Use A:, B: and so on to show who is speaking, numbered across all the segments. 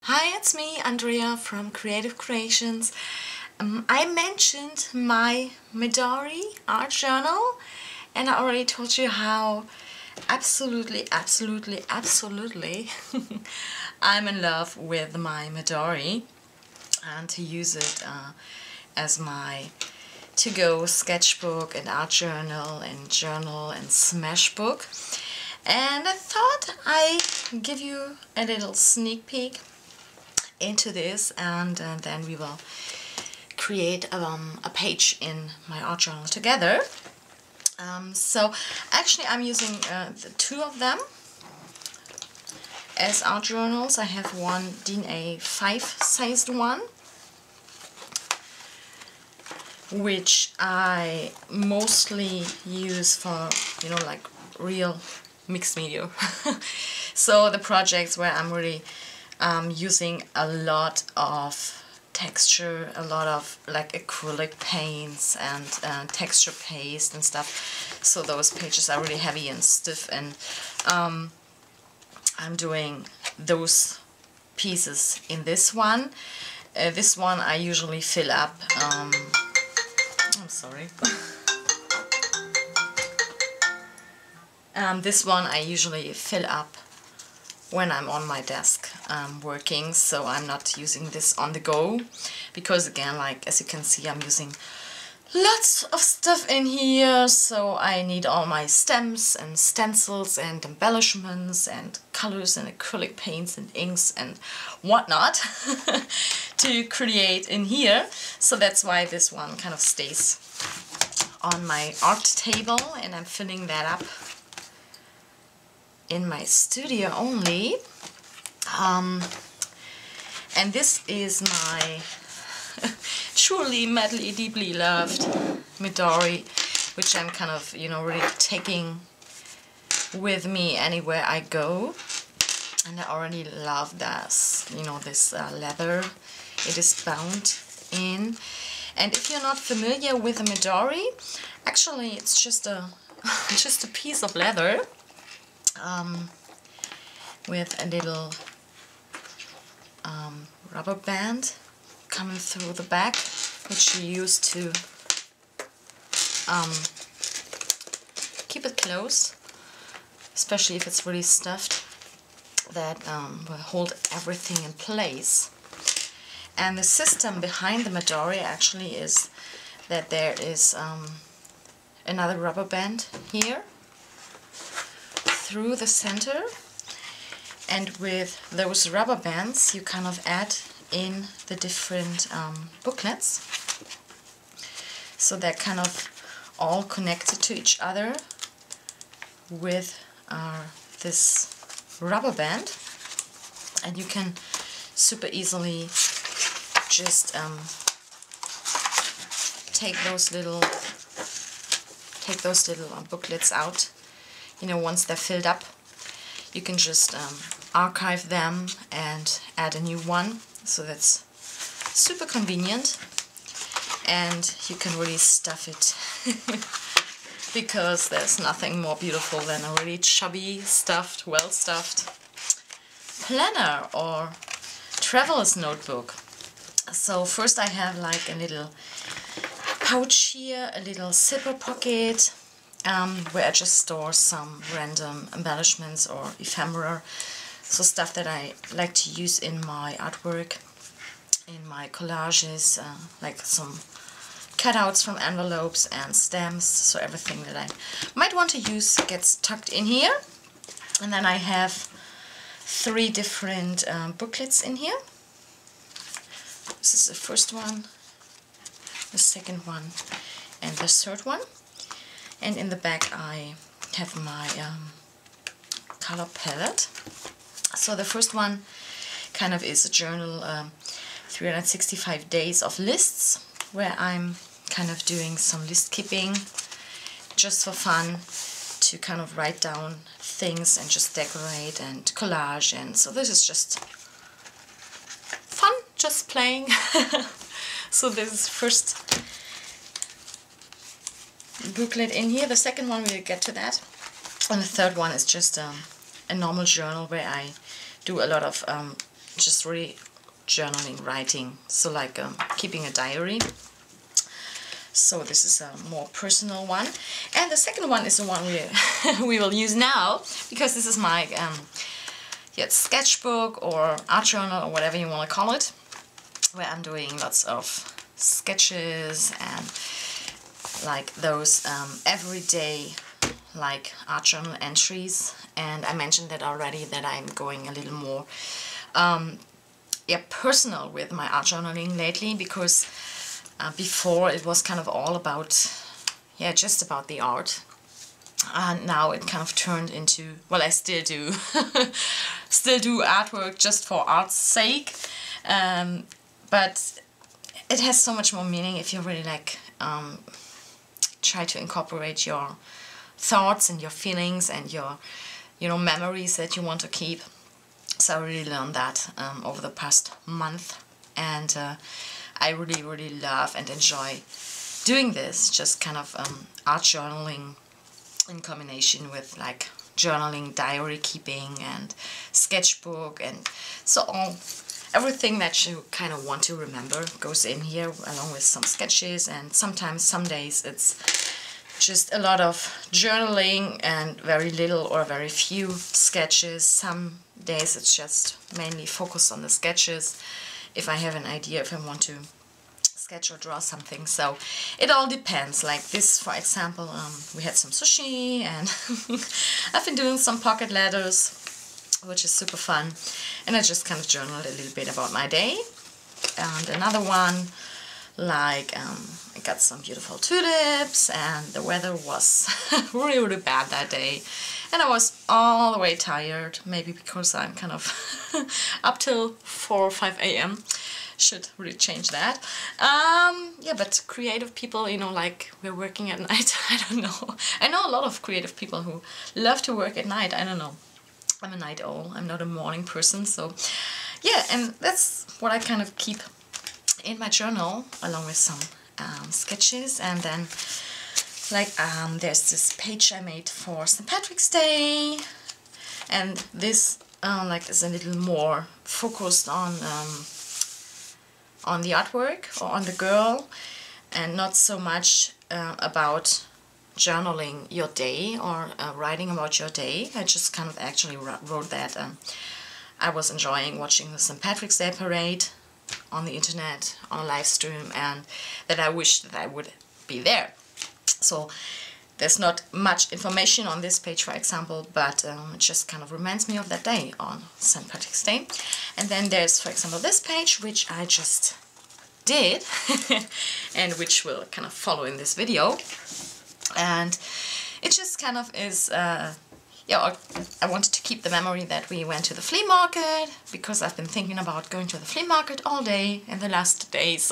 A: Hi, it's me, Andrea from Creative Creations. I mentioned my Midori art journal, and I already told you how absolutely I'm in love with my Midori, and to use it as my to-go sketchbook and art journal and smash book. And I thought I'd give you a little sneak peek into this, and then we will create a page in my art journal together. So actually I'm using the two of them as art journals. I have one DIN A5 sized one, which I mostly use for, you know, like real mixed media. So the projects where I'm really using a lot of texture, a lot of like acrylic paints and texture paste and stuff. So those pages are really heavy and stiff, and I'm doing those pieces in this one. This one I usually fill up. I'm sorry. This one I usually fill up when I'm on my desk working, so I'm not using this on the go, because again, like as you can see, I'm using lots of stuff in here, so I need all my stems and stencils and embellishments and colors and acrylic paints and inks and whatnot to create in here. So that's why this one kind of stays on my art table, and I'm filling that up in my studio only. And this is my truly, madly, deeply loved Midori, which I'm kind of, you know, really taking with me anywhere I go. And I already love this, you know, this leather it is bound in. And if you're not familiar with a Midori, actually it's just a just a piece of leather with a little rubber band coming through the back, which you use to keep it closed, especially if it's really stuffed. That will hold everything in place. And the system behind the Midori actually is that there is another rubber band here through the center, and with those rubber bands you kind of add in the different booklets, so they're kind of all connected to each other with this rubber band, and you can super easily just take those little booklets out. You know, once they're filled up, you can just archive them and add a new one. So that's super convenient, and you can really stuff it because there's nothing more beautiful than a really chubby, stuffed, well-stuffed planner or traveler's notebook. So first I have like a little pouch here, a little zipper pocket, where I just store some random embellishments or ephemera, so stuff that I like to use in my artwork, in my collages, like some cutouts from envelopes and stamps, so everything that I might want to use gets tucked in here. And then I have 3 different booklets in here. This is the first one, the second one, and the third one. And in the back I have my color palette. So the first one kind of is a journal, 365 days of lists, where I'm kind of doing some list keeping just for fun, to kind of write down things and just decorate and collage. And so this is just fun, just playing. So this is first booklet in here. The second one, we'll get to that. And the third one is just a normal journal where I do a lot of just really journaling, writing, so like keeping a diary. So this is a more personal one. And the second one is the one we will use now, because this is my sketchbook or art journal or whatever you want to call it, where I'm doing lots of sketches and like those everyday like art journal entries. And I mentioned that already, that I'm going a little more personal with my art journaling lately, because before it was kind of all about just about the art, and now it kind of turned into, well, I still do still do artwork just for art's sake, but it has so much more meaning if you really like try to incorporate your thoughts and your feelings and your memories that you want to keep. So I really learned that over the past month, and I really love and enjoy doing this, just kind of art journaling in combination with like journaling, diary keeping and sketchbook, and so everything that you kind of want to remember goes in here, along with some sketches. And sometimes, some days it's just a lot of journaling and very little or very few sketches. Some days it's just mainly focused on the sketches, if I have an idea, if I want to sketch or draw something. So it all depends. Like this, for example, we had some sushi, and I've been doing some pocket letters, which is super fun, and I just kind of journaled a little bit about my day. And another one, like I got some beautiful tulips, and the weather was really bad that day, and I was all the way tired, maybe because I'm kind of up till 4 or 5 a.m. Should really change that. But creative people, like we're working at night. I don't know. I know a lot of creative people who love to work at night. I don't know. I'm a night owl. I'm not a morning person. So yeah, and that's what I kind of keep in my journal, along with some sketches. And then like there's this page I made for St. Patrick's Day, and this like is a little more focused on the artwork or on the girl, and not so much about journaling your day or writing about your day. I just kind of actually wrote that I was enjoying watching the St. Patrick's Day parade on the internet, on a live stream, and that I wish that I would be there. So there's not much information on this page, for example, but it just kind of reminds me of that day on St. Patrick's Day. And then there's, for example, this page, which I just did, and which will kind of follow in this video. And it just kind of is, I wanted to keep the memory that we went to the flea market, because I've been thinking about going to the flea market all day in the last days.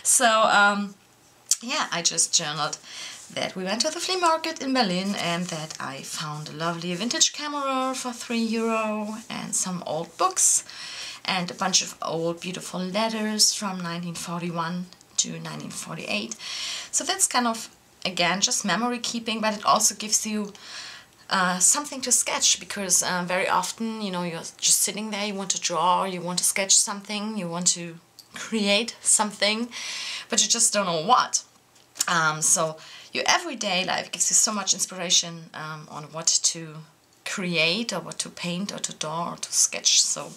A: So, I just journaled that we went to the flea market in Berlin, and that I found a lovely vintage camera for €3 and some old books and a bunch of old beautiful letters from 1941 to 1948. So that's kind of, again, just memory keeping, but it also gives you something to sketch, because very often, you're just sitting there, you want to draw, you want to sketch something, you want to create something, but you just don't know what. So your everyday life gives you so much inspiration on what to create, or what to paint, or to draw, or to sketch. So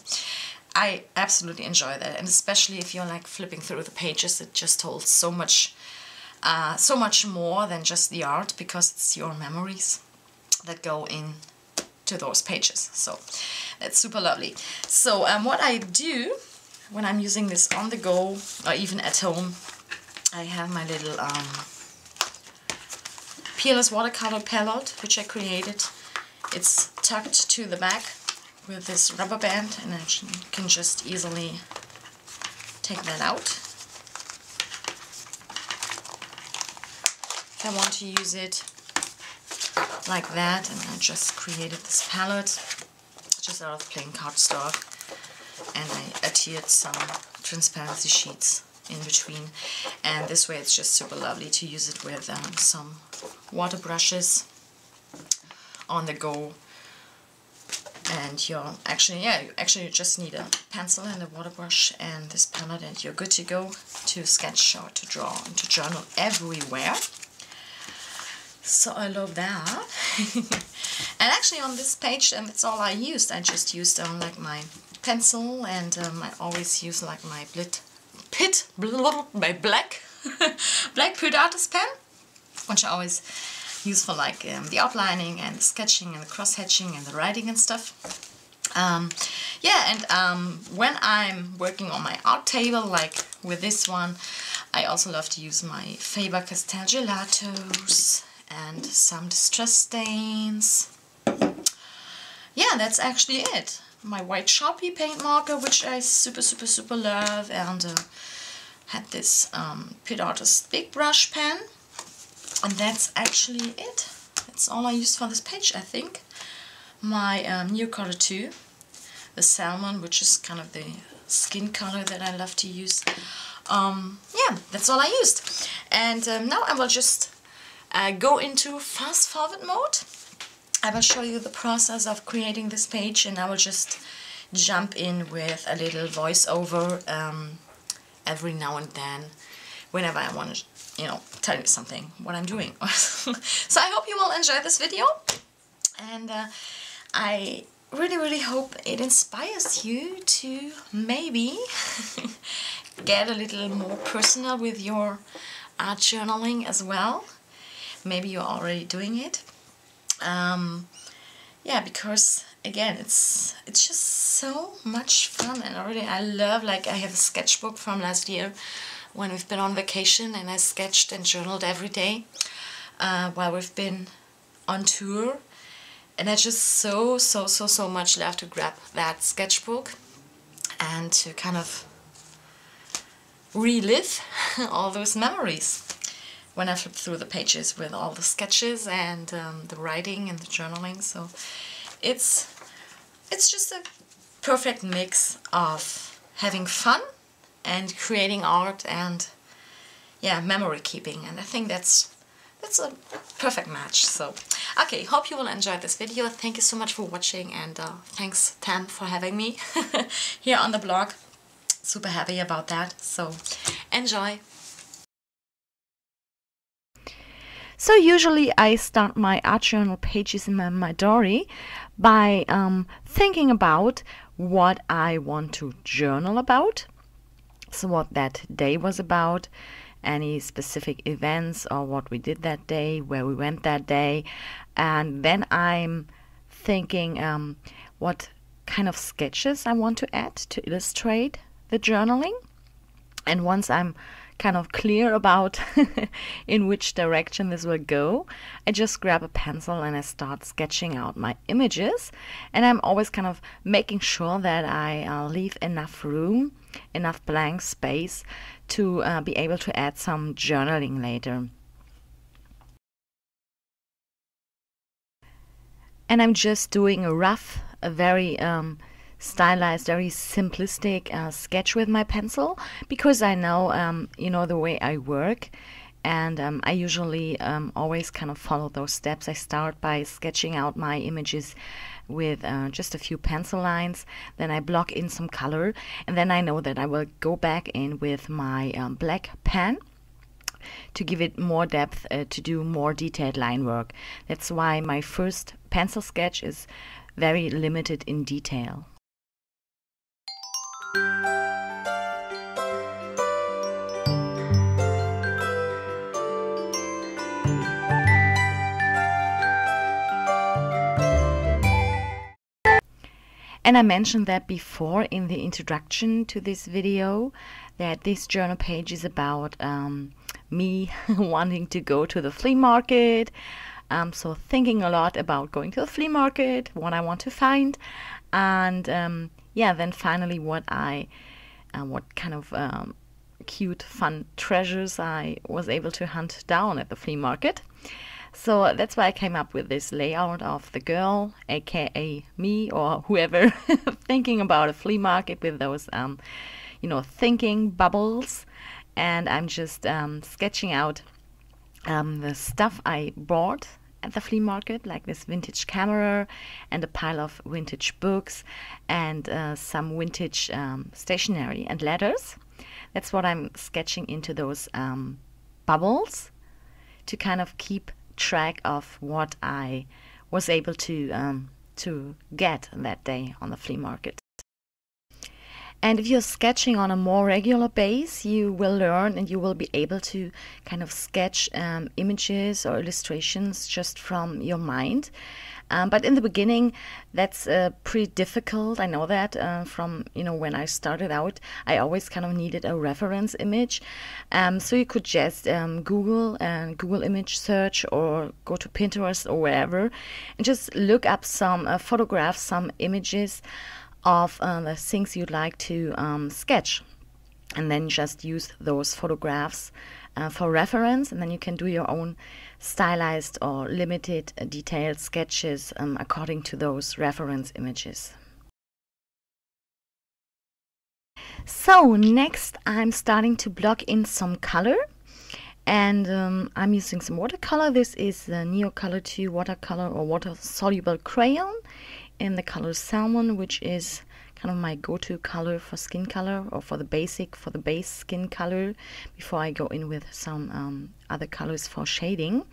A: I absolutely enjoy that, and especially if you're like flipping through the pages, it just holds so much more than just the art, because it's your memories that go into those pages. So that's super lovely. So what I do when I'm using this on the go, or even at home, I have my little Peerless watercolor palette, which I created. It's tucked to the back with this rubber band, and I can just easily take that out. If I want to use it like that, and I just created this palette just out of plain cardstock, and I adhered some transparency sheets in between, and this way it's just super lovely to use it with some water brushes on the go. And you actually just need a pencil and a water brush and this palette, and you're good to go to sketch or to draw and to journal everywhere. So I love that. And actually on this page, and that's all I used. I just used like my pencil, and I always use like my black Pit Artist pen, which I always use for like the outlining and the sketching and the cross-hatching and the writing and stuff. Yeah, and when I'm working on my art table, like with this one, I also love to use my Faber-Castell gelatos and some distress stains. Yeah, that's actually it. My white Sharpie paint marker, which I super love, and had this Pit Artist big brush pen. And that's actually it. That's all I used for this page, I think. My new color too, the salmon, which is kind of the skin color that I love to use. Yeah, that's all I used. And now I will just go into fast forward mode. I will show you the process of creating this page, and I will just jump in with a little voiceover every now and then, whenever I want to, you know, tell you something, what I'm doing. So I hope you will enjoy this video, and I really hope it inspires you to maybe get a little more personal with your art journaling as well. Maybe you're already doing it. Yeah, because again, it's just so much fun, and already I love, like I have a sketchbook from last year when we've been on vacation, and I sketched and journaled every day while we've been on tour, and I just so much love to grab that sketchbook and to kind of relive all those memories when I flip through the pages with all the sketches and the writing and the journaling. So it's just a perfect mix of having fun and creating art and, yeah, memory keeping, and I think that's a perfect match. So okay, hope you will enjoy this video. Thank you so much for watching, and thanks Tam for having me here on the blog. Super happy about that, so enjoy.
B: So usually I start my art journal pages in my Midori by thinking about what I want to journal about. So what that day was about, any specific events or what we did that day, where we went that day. And then I'm thinking what kind of sketches I want to add to illustrate the journaling. And once I'm kind of clear about in which direction this will go, I just grab a pencil and I start sketching out my images, and I'm always kind of making sure that I leave enough room, enough blank space to be able to add some journaling later. And I'm just doing a rough, a very stylized, very simplistic sketch with my pencil, because I know, you know, the way I work, and I usually always kind of follow those steps. I start by sketching out my images with just a few pencil lines, then I block in some color, and then I know that I will go back in with my black pen to give it more depth, to do more detailed line work. That's why my first pencil sketch is very limited in detail. And I mentioned that before in the introduction to this video, that this journal page is about me wanting to go to the flea market. So thinking a lot about going to the flea market, what I want to find, and yeah, then finally what kind of cute, fun treasures I was able to hunt down at the flea market. So that's why I came up with this layout of the girl, aka me, or whoever, thinking about a flea market with those, you know, thinking bubbles. And I'm just sketching out the stuff I bought at the flea market, like this vintage camera and a pile of vintage books and some vintage stationery and letters. That's what I'm sketching into those bubbles to kind of keep track of what I was able to get that day on the flea market. And if you're sketching on a more regular base, you will learn and you will be able to kind of sketch images or illustrations just from your mind. But in the beginning, that's pretty difficult. I know that from, when I started out, I always kind of needed a reference image. So you could just Google image search or go to Pinterest or wherever and just look up some photographs, some images of the things you'd like to sketch, and then just use those photographs for reference, and then you can do your own stylized or limited detailed sketches according to those reference images. So next I'm starting to block in some color, and I'm using some watercolor. This is the Neo Color 2 watercolor or water soluble crayon in the color Salmon, which is kind of my go-to color for skin color, or for the base skin color, before I go in with some other colors for shading.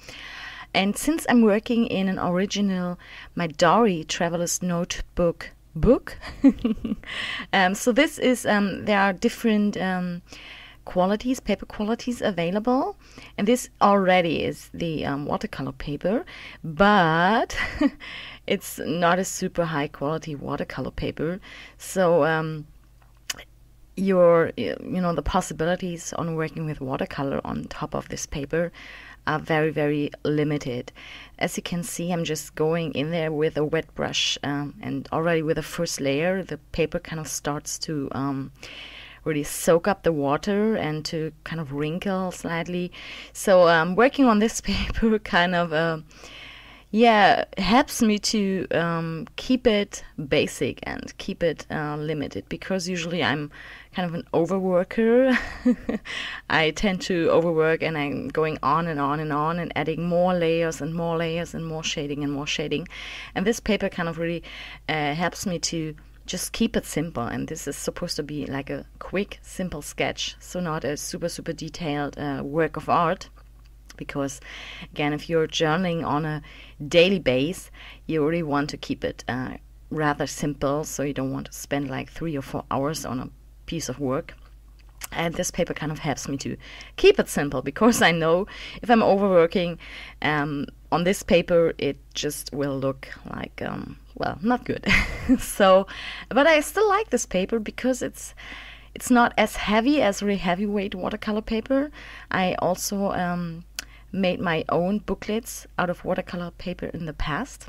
B: And since I'm working in an original Midori Traveler's Notebook book, so this is there are different qualities, paper qualities available, and this already is the watercolor paper, but it's not a super high quality watercolor paper. So the possibilities on working with watercolor on top of this paper are very, very limited. As you can see, I'm just going in there with a wet brush, and already with the first layer, the paper kind of starts to really soak up the water and to kind of wrinkle slightly. So working on this paper kind of helps me to keep it basic and keep it limited, because usually I'm kind of an overworker. I tend to overwork, and I'm going on and on and on and adding more layers and more layers and more shading and more shading. And this paper kind of really helps me to just keep it simple, and this is supposed to be like a quick, simple sketch, so not a super, super detailed work of art. Because, again, if you're journaling on a daily base, you really want to keep it rather simple, so you don't want to spend like 3 or 4 hours on a piece of work. And this paper kind of helps me to keep it simple, because I know if I'm overworking on this paper, it just will look like, not good. So, but I still like this paper because it's not as heavy as really heavyweight watercolor paper. I also made my own booklets out of watercolor paper in the past,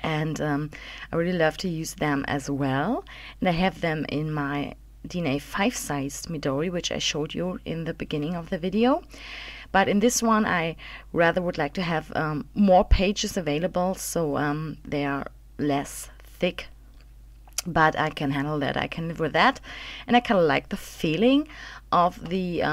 B: and I really love to use them as well. And I have them in my DNA 5-sized Midori, which I showed you in the beginning of the video. But in this one, I rather would like to have more pages available, so they are less thick. But I can handle that. I can live with that, and I kind of like the feeling of the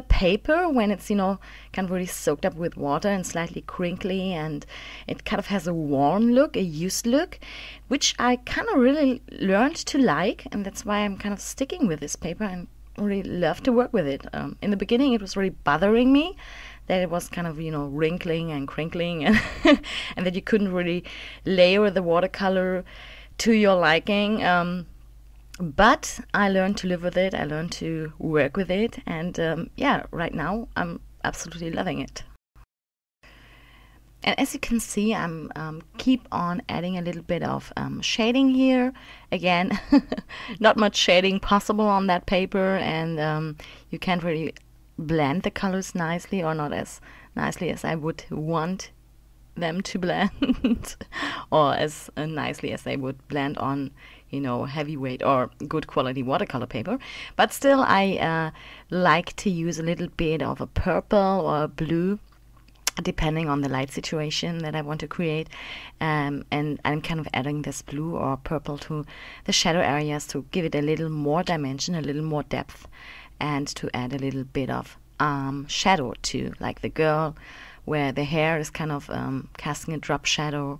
B: paper when it's kind of really soaked up with water and slightly crinkly, and it kind of has a worn look, a used look, which I kind of really learned to like, and that's why I'm kind of sticking with this paper and really love to work with it. In the beginning, it was really bothering me that it was kind of wrinkling and crinkling, and and that you couldn't really layer the watercolor to your liking. But I learned to live with it, I learned to work with it, and right now I'm absolutely loving it. And as you can see, I'm keep on adding a little bit of shading here. Again, not much shading possible on that paper, and you can't really blend the colors nicely, or not as nicely as I would want them to blend, or as nicely as they would blend on heavyweight or good quality watercolor paper. But still, I like to use a little bit of a purple or a blue, depending on the light situation that I want to create, and I'm kind of adding this blue or purple to the shadow areas to give it a little more dimension, a little more depth, and to add a little bit of shadow to, like the girl where the hair is kind of casting a drop shadow,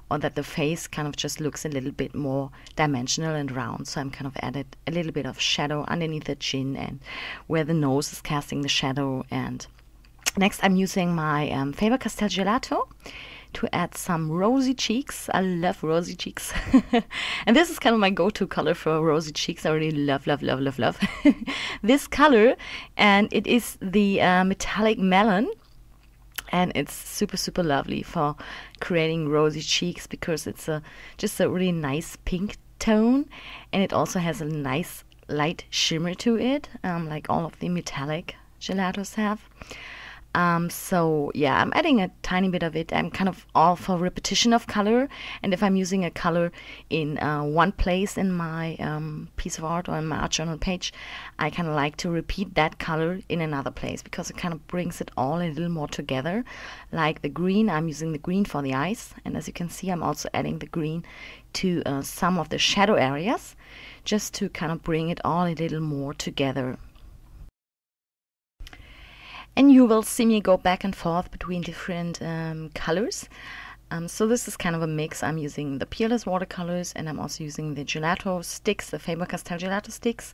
B: or that the face kind of just looks a little bit more dimensional and round. So I'm kind of added a little bit of shadow underneath the chin and where the nose is casting the shadow. And next I'm using my Faber-Castell Gelato to add some rosy cheeks. I love rosy cheeks. And this is kind of my go-to color for rosy cheeks. I really love, love, love, love, love this color. And it is the Metallic Melon. And it's super, super lovely for creating rosy cheeks because it's just a really nice pink tone. And it also has a nice light shimmer to it, like all of the metallic gelatos have. So yeah, I'm adding a tiny bit of it. I'm kind of all for repetition of color. And if I'm using a color in one place in my piece of art or in my art journal page, I kind of like to repeat that color in another place because it kind of brings it all a little more together. Like the green, I'm using the green for the eyes. And as you can see, I'm also adding the green to some of the shadow areas just to kind of bring it all a little more together. And you will see me go back and forth between different colors. So this is kind of a mix. I'm using the Peerless watercolors and I'm also using the gelato sticks, the Faber-Castell gelato sticks.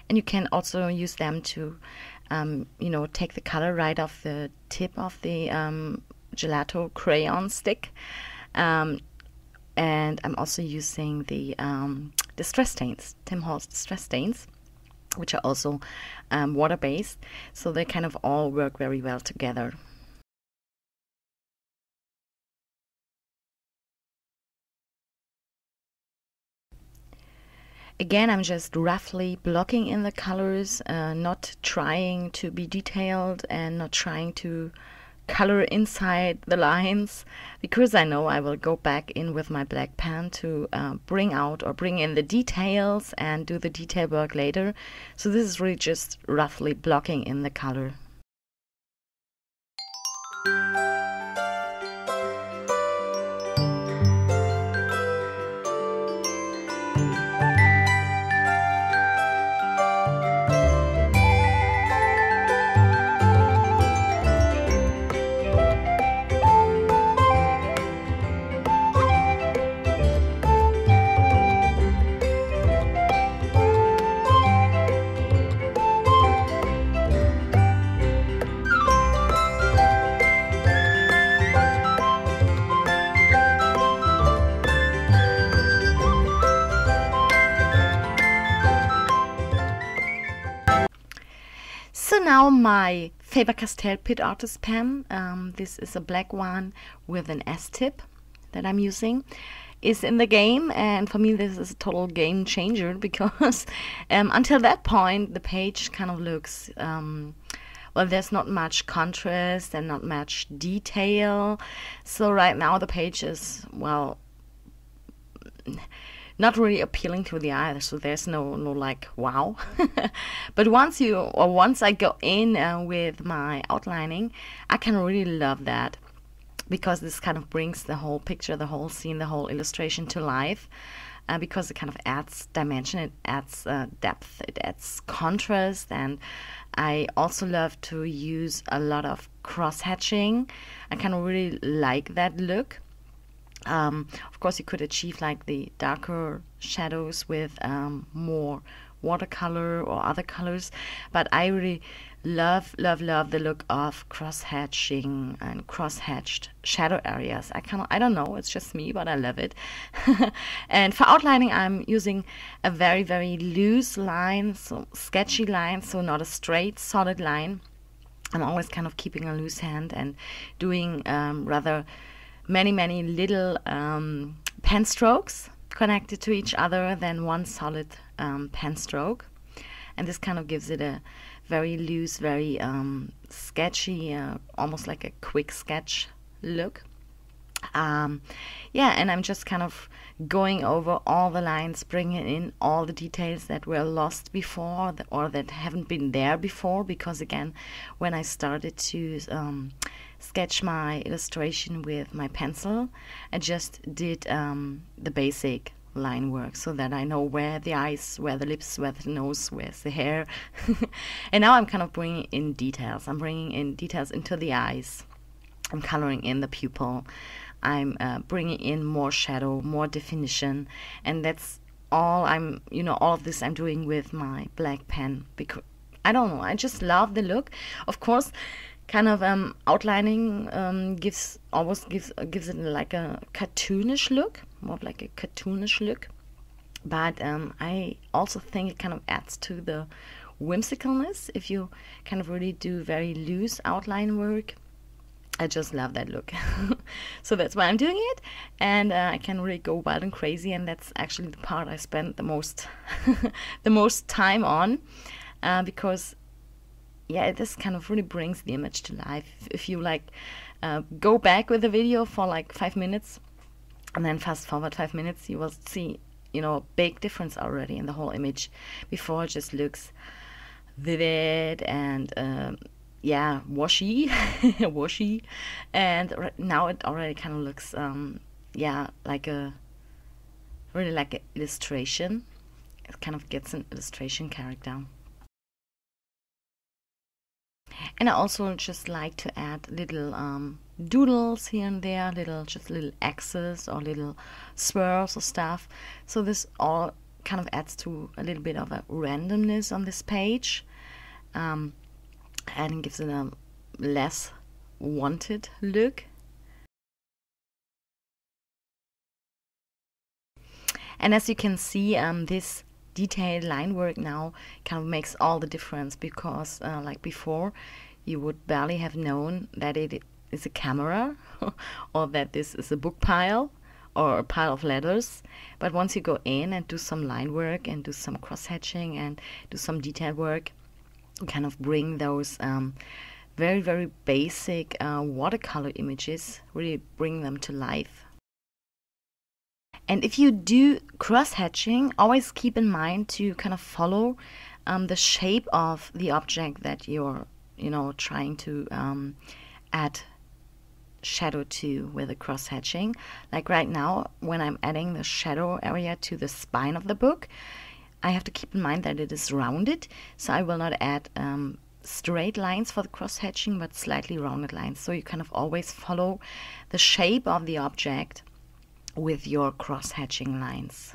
B: And you can also use them to, you know, take the color right off the tip of the gelato crayon stick. And I'm also using the distress stains, Tim Holtz distress stains, which are also water-based, so they kind of all work very well together. Again, I'm just roughly blocking in the colors, not trying to be detailed and not trying to color inside the lines, because I know I will go back in with my black pen to bring out or bring in the details and do the detail work later. So this is really just roughly blocking in the color. So now my Faber-Castell Pit Artist pen, this is a black one with an S-tip that I'm using, is in the game, and for me this is a total game changer because until that point the page kind of looks, well, there's not much contrast and not much detail. So right now the page is, well, not really appealing to the eye, so there's no like wow. But once I go in with my outlining, I can really love that, because this kind of brings the whole picture, the whole scene, the whole illustration to life, because it kind of adds dimension, it adds depth, it adds contrast. And I also love to use a lot of cross hatching. I kind of really like that look. Of course, you could achieve like the darker shadows with more watercolor or other colors, but I really love the look of cross-hatching and cross-hatched shadow areas. I don't know, it's just me, but I love it. And for outlining, I'm using a very, very loose line, so sketchy line, so not a straight, solid line. I'm always kind of keeping a loose hand and doing rather many little pen strokes connected to each other than one solid pen stroke. And this kind of gives it a very loose, very sketchy, almost like a quick sketch look. Yeah, and I'm just kind of going over all the lines, bringing in all the details that were lost before or that haven't been there before, because again, when I started to sketch my illustration with my pencil, I just did the basic line work so that I know where the eyes, where the lips, where the nose, where's the hair. And now I'm kind of bringing in details. I'm bringing in details into the eyes. I'm coloring in the pupil. I'm bringing in more shadow, more definition, and that's all all of this I'm doing with my black pen, because I don't know, I just love the look. Of course, kind of outlining gives it like a cartoonish look, more like a cartoonish look. But I also think it kind of adds to the whimsicalness if you kind of really do very loose outline work. I just love that look. So that's why I'm doing it, and I can really go wild and crazy, and that's actually the part I spend the most the most time on, because this kind of really brings the image to life. If you go back with the video for like 5 minutes and then fast forward 5 minutes, you will see a big difference already in the whole image. Before, it just looks vivid and washy washy, and now it already kind of looks like an illustration. It kind of gets an illustration character. And I also just like to add little doodles here and there, little X's or little swirls or stuff. So this all kind of adds to a little bit of a randomness on this page, and gives it a less wanted look. And as you can see, this detailed line work now kind of makes all the difference, because like before, you would barely have known that it is a camera or that this is a book pile or a pile of letters. But once you go in and do some line work and do some cross-hatching and do some detail work, you kind of bring those very, very basic watercolor images, really bring them to life. And if you do cross-hatching, always keep in mind to kind of follow the shape of the object that you're trying to add shadow to with the cross-hatching. Like right now, when I'm adding the shadow area to the spine of the book, I have to keep in mind that it is rounded, so I will not add straight lines for the cross-hatching, but slightly rounded lines. So you kind of always follow the shape of the object with your cross-hatching lines.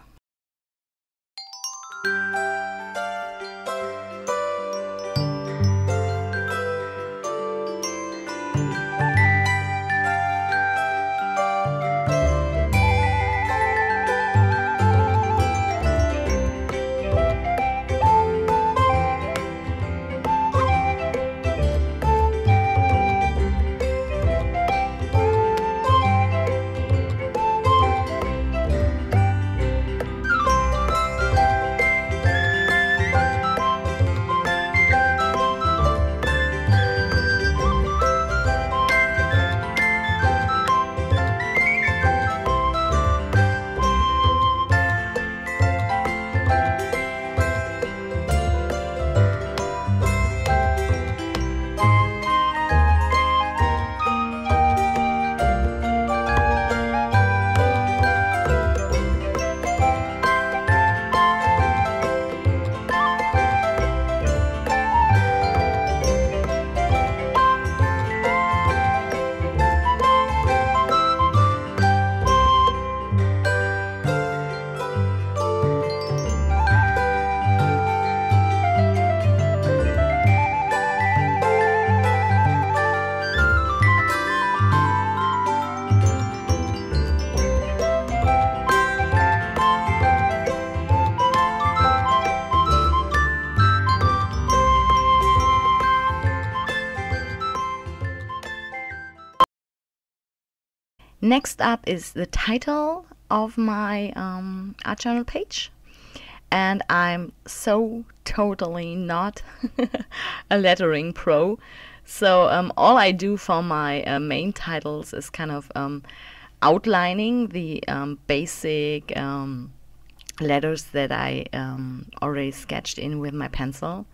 B: Next up is the title of my Artjournal page, and I'm so totally not a lettering pro, so all I do for my main titles is kind of outlining the basic letters that I already sketched in with my pencil.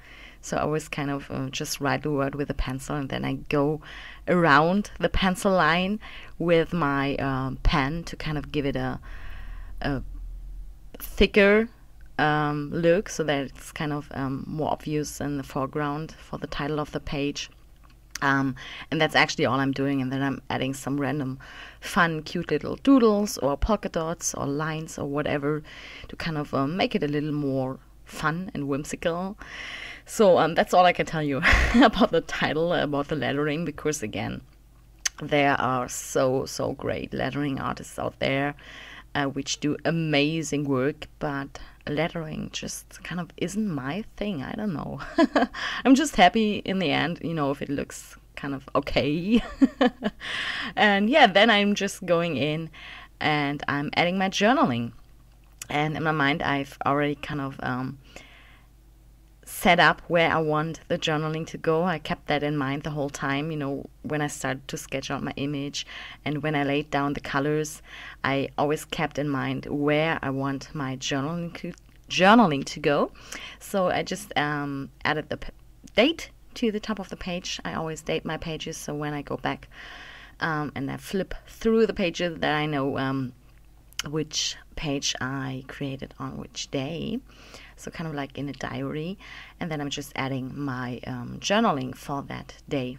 B: So I always kind of just write the word with a pencil, and then I go around the pencil line with my pen to kind of give it a thicker look, so that it's kind of more obvious in the foreground for the title of the page. And that's actually all I'm doing. And then I'm adding some random fun, cute little doodles or polka dots or lines or whatever to kind of make it a little more fun and whimsical. So that's all I can tell you about the title, about the lettering, because again, there are so great lettering artists out there which do amazing work, but lettering just kind of isn't my thing. I don't know. I'm just happy in the end, you know, if it looks kind of okay. And yeah, then I'm just going in and I'm adding my journaling. And in my mind, I've already kind of set up where I want the journaling to go. I kept that in mind the whole time, you know, when I started to sketch out my image and when I laid down the colors, I always kept in mind where I want my journaling to go. So I just added the date to the top of the page. I always date my pages, so when I go back and I flip through the pages, that I know which page I created on which day. So kind of like in a diary. And then I'm just adding my journaling for that day.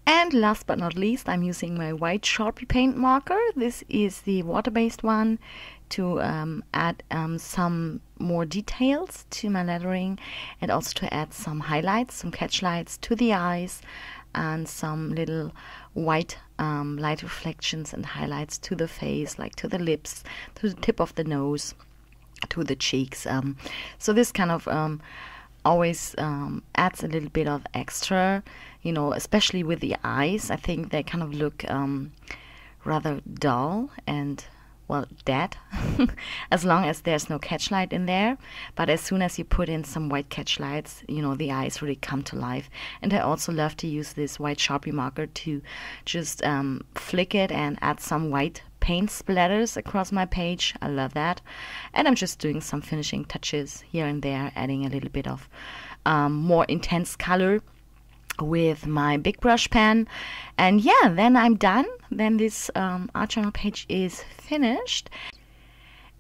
B: And last but not least, I'm using my white Sharpie paint marker. This is the water-based one to add some more details to my lettering and also to add some highlights, some catch lights to the eyes and some little white light reflections and highlights to the face, like to the lips, to the tip of the nose, to the cheeks. So this kind of always adds a little bit of extra, you know, especially with the eyes. I think they kind of look rather dull and, well, dead, as long as there's no catch light in there. But as soon as you put in some white catch lights, you know, the eyes really come to life. And I also love to use this white Sharpie marker to just flick it and add some white paint splatters across my page. I love that. And I'm just doing some finishing touches here and there, adding a little bit of more intense color with my big brush pen. And yeah, then I'm done. Then this Artjournal page is finished.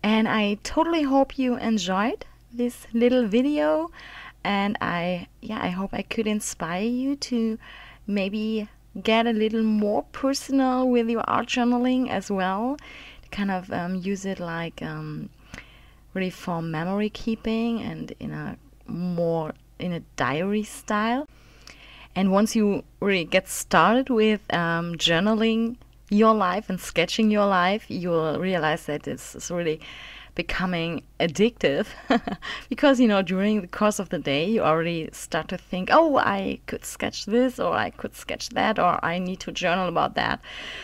B: And I totally hope you enjoyed this little video. And I hope I could inspire you to maybe get a little more personal with your art journaling as well, to kind of use it like really for memory keeping and in a diary style. And once you really get started with journaling your life and sketching your life, you will realize that it's really becoming addictive because, you know, during the course of the day you already start to think, oh, I could sketch this, or I could sketch that, or I need to journal about that.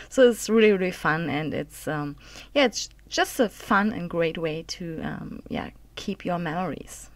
B: So it's really fun, and it's it's just a fun and great way to keep your memories.